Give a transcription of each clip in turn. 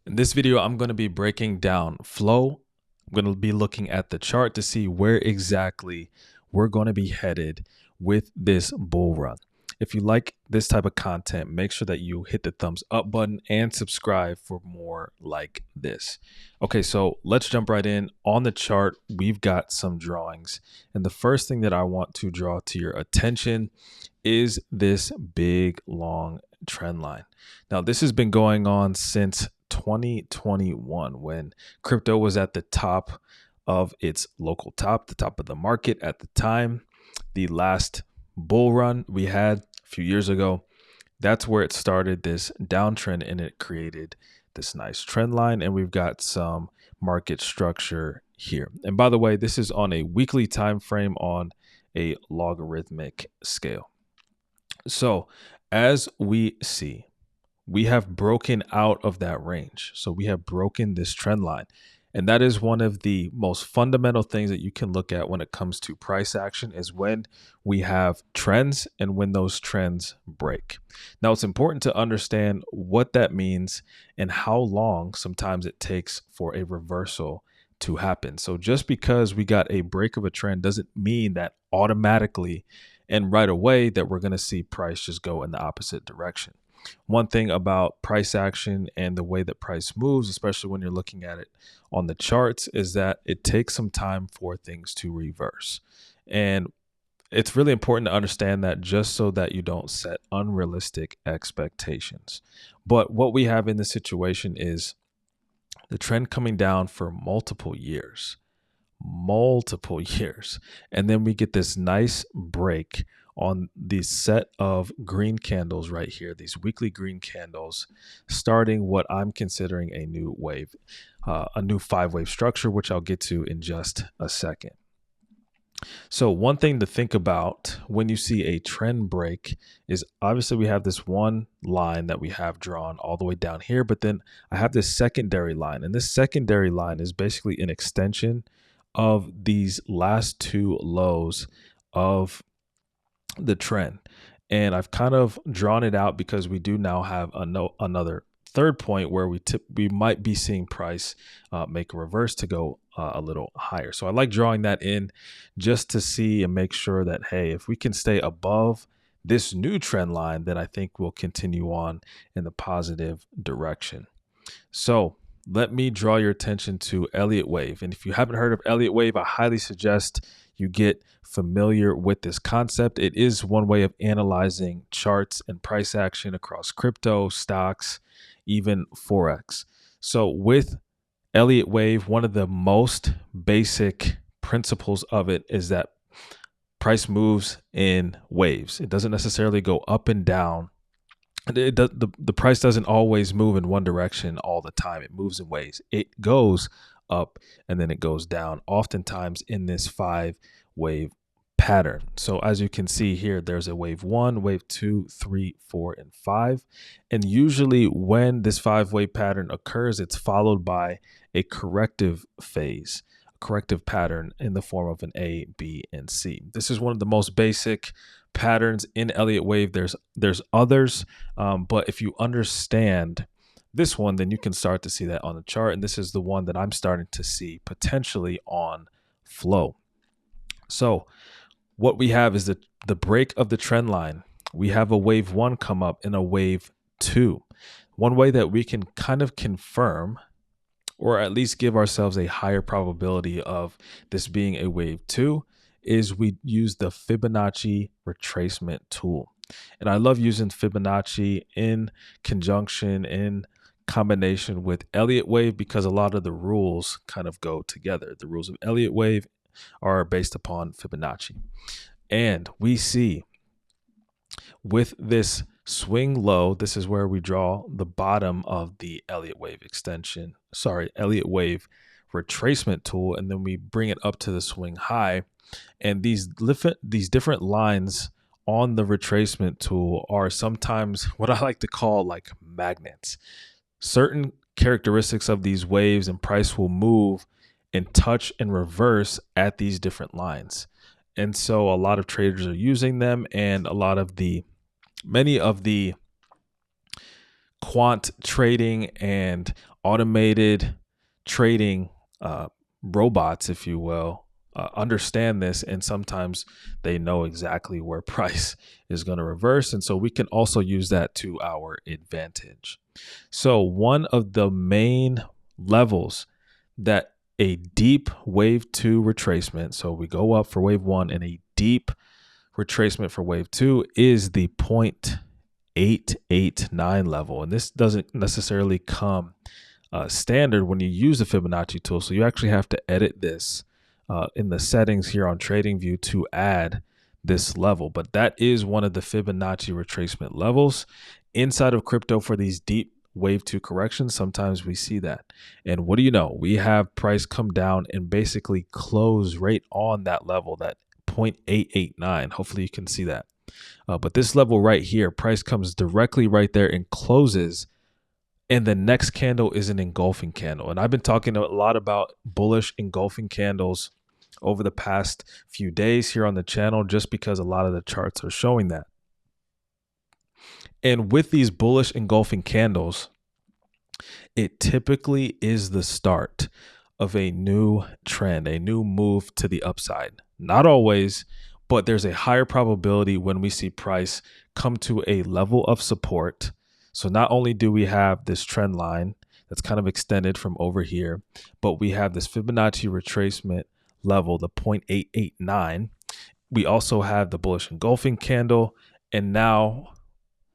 In this video, I'm going to be breaking down flow. I'm going to be looking at the chart to see where exactly we're going to be headed with this bull run. If you like this type of content, make sure that you hit the thumbs up button and subscribe for more like this. Okay, so let's jump right in. On the chart, we've got some drawings. And the first thing that I want to draw to your attention is this big, long trend line. Now, this has been going on since 2021 when crypto was at the top of its local top, the top of the market at the time. The last bull run we had a few years ago, that's where it started this downtrend, and it created this nice trend line, and we've got some market structure here. And by the way, this is on a weekly time frame on a logarithmic scale. So as we see, we have broken out of that range. So we have broken this trend line. And that is one of the most fundamental things that you can look at when it comes to price action, is when we have trends and when those trends break. Now, it's important to understand what that means and how long sometimes it takes for a reversal to happen. So just because we got a break of a trend doesn't mean that automatically and right away that we're going to see price just go in the opposite direction. One thing about price action and the way that price moves, especially when you're looking at it on the charts, is that it takes some time for things to reverse. And it's really important to understand that, just so that you don't set unrealistic expectations. But what we have in this situation is the trend coming down for multiple years. And then we get this nice break on the set of green candles right here, these weekly green candles, starting what I'm considering a new wave, a new 5-wave structure, which I'll get to in just a second. So one thing to think about when you see a trend break is, obviously we have this one line that we have drawn all the way down here, but then I have this secondary line, and this secondary line is basically an extension of these last two lows of the trend. And I've kind of drawn it out because we do now have another third point where we might be seeing price make a reverse to go a little higher. So I like drawing that in just to see and make sure that, hey, if we can stay above this new trend line, then I think we'll continue on in the positive direction. So let me draw your attention to Elliott wave. And if you haven't heard of Elliott wave, I highly suggest you get familiar with this concept. It is one way of analyzing charts and price action across crypto, stocks, even Forex. So with Elliott wave, one of the most basic principles of it is that price moves in waves. It doesn't necessarily go up and down. The price doesn't always move in one direction all the time. It moves in waves. It goes up and then it goes down, oftentimes in this 5-wave pattern. So as you can see here, there's a wave 1, wave 2, 3, 4, and 5. And usually when this 5-wave pattern occurs, it's followed by a corrective phase, a corrective pattern in the form of an A, B, and C. This is one of the most basic patterns in Elliott wave. There's others, but if you understand this one, then you can start to see that on the chart. And this is the one that I'm starting to see potentially on flow. So what we have is the break of the trend line. We have a wave 1 come up and a wave 2. One way that we can kind of confirm, or at least give ourselves a higher probability of this being a wave 2, is we use the Fibonacci retracement tool. And I love using Fibonacci in conjunction, in combination with Elliott wave, because a lot of the rules kind of go together. The rules of Elliott wave are based upon Fibonacci. And we see with this swing low, this is where we draw the bottom of the Elliott wave Elliott wave retracement tool, and then we bring it up to the swing high. And these different lines on the retracement tool are sometimes what I like to call like magnets. Certain characteristics of these waves and price will move and touch and reverse at these different lines. And so a lot of traders are using them, and many of the quant trading and automated trading robots, if you will, understand this, and sometimes they know exactly where price is going to reverse. And so we can also use that to our advantage. So one of the main levels that a deep wave 2 retracement, so we go up for wave 1 and a deep retracement for wave 2, is the 0.889 level. And this doesn't necessarily come standard when you use the Fibonacci tool. So you actually have to edit this in the settings here on TradingView to add this level. But that is one of the Fibonacci retracement levels inside of crypto for these deep wave 2 corrections. Sometimes we see that. And what do you know? We have price come down and basically close right on that level, that 0.889. Hopefully you can see that. But this level right here, price comes directly right there and closes. And the next candle is an engulfing candle. And I've been talking a lot about bullish engulfing candles over the past few days here on the channel, just because a lot of the charts are showing that. And with these bullish engulfing candles, it typically is the start of a new trend, a new move to the upside. Not always, but there's a higher probability when we see price come to a level of support. So not only do we have this trend line that's kind of extended from over here, but we have this Fibonacci retracement level, the 0.889. We also have the bullish engulfing candle. And now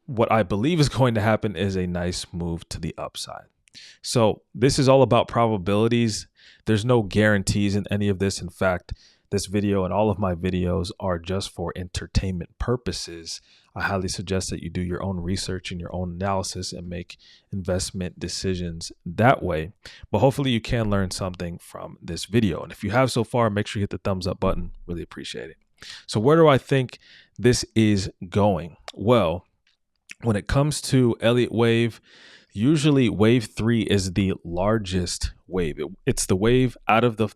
what I believe is going to happen is a nice move to the upside. So this is all about probabilities. There's no guarantees in any of this. In fact, this video and all of my videos are just for entertainment purposes. I highly suggest that you do your own research and your own analysis and make investment decisions that way. But hopefully you can learn something from this video. And if you have so far, make sure you hit the thumbs up button. Really appreciate it. So where do I think this is going? Well, when it comes to Elliott wave, usually wave 3 is the largest wave. It's the wave out of the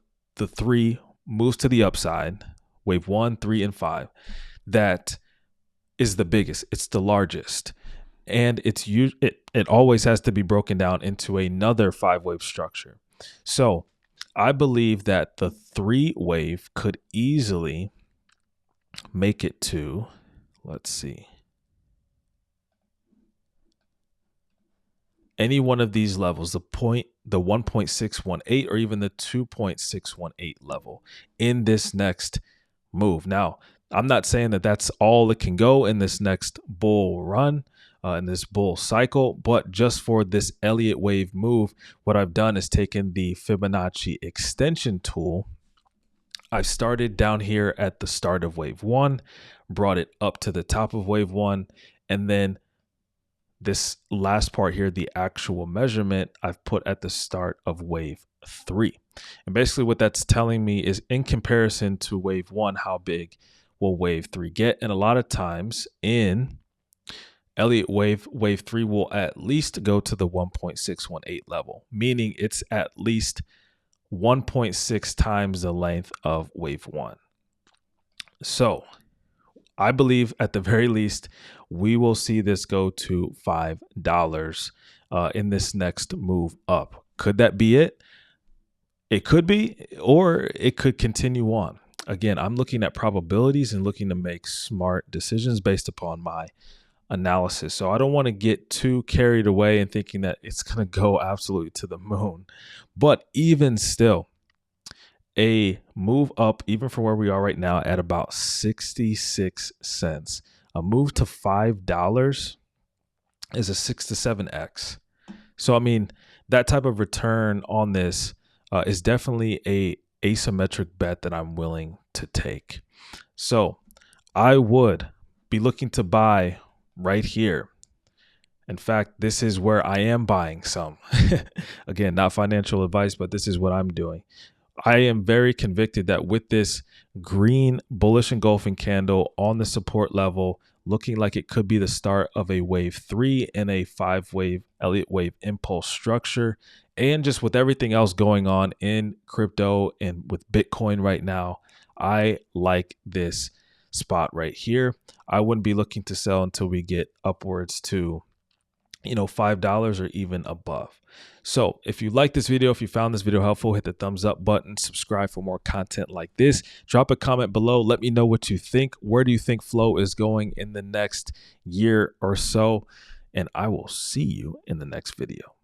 three moves to the upside, wave 1, 3, and 5, that is the biggest. It's the largest. And it always has to be broken down into another 5-wave structure. So I believe that the 3 wave could easily make it to, let's see, any one of these levels, the 1.618 or even the 2.618 level in this next move. Now, I'm not saying that that's all it can go in this next bull run, in this bull cycle, but just for this Elliott wave move, what I've done is taken the Fibonacci extension tool. I've started down here at the start of wave 1, brought it up to the top of wave 1, and then this last part here, the actual measurement, I've put at the start of wave 3. And basically what that's telling me is, in comparison to wave 1, how big will wave 3 get? And a lot of times in Elliott wave 3 will at least go to the 1.618 level, meaning it's at least 1.6 times the length of wave 1. So I believe at the very least, we will see this go to $5 in this next move up. Could that be it? It could be, or it could continue on. Again, I'm looking at probabilities and looking to make smart decisions based upon my analysis. So I don't want to get too carried away and thinking that it's going to go absolutely to the moon. But even still, a move up, even from where we are right now at about 66 cents, a move to $5 is a 6 to 7x. So, I mean, that type of return on this is definitely a asymmetric bet that I'm willing to take. So I would be looking to buy right here. In fact, this is where I am buying some. Again, not financial advice, but this is what I'm doing. I am very convicted that with this green bullish engulfing candle on the support level, looking like it could be the start of a wave 3 and a 5-wave Elliott wave impulse structure, and just with everything else going on in crypto and with Bitcoin right now, I like this spot right here. I wouldn't be looking to sell until we get upwards to $5 or even above. So if you like this video, if you found this video helpful, hit the thumbs up button, subscribe for more content like this. Drop a comment below. Let me know what you think. Where do you think flow is going in the next year or so? And I will see you in the next video.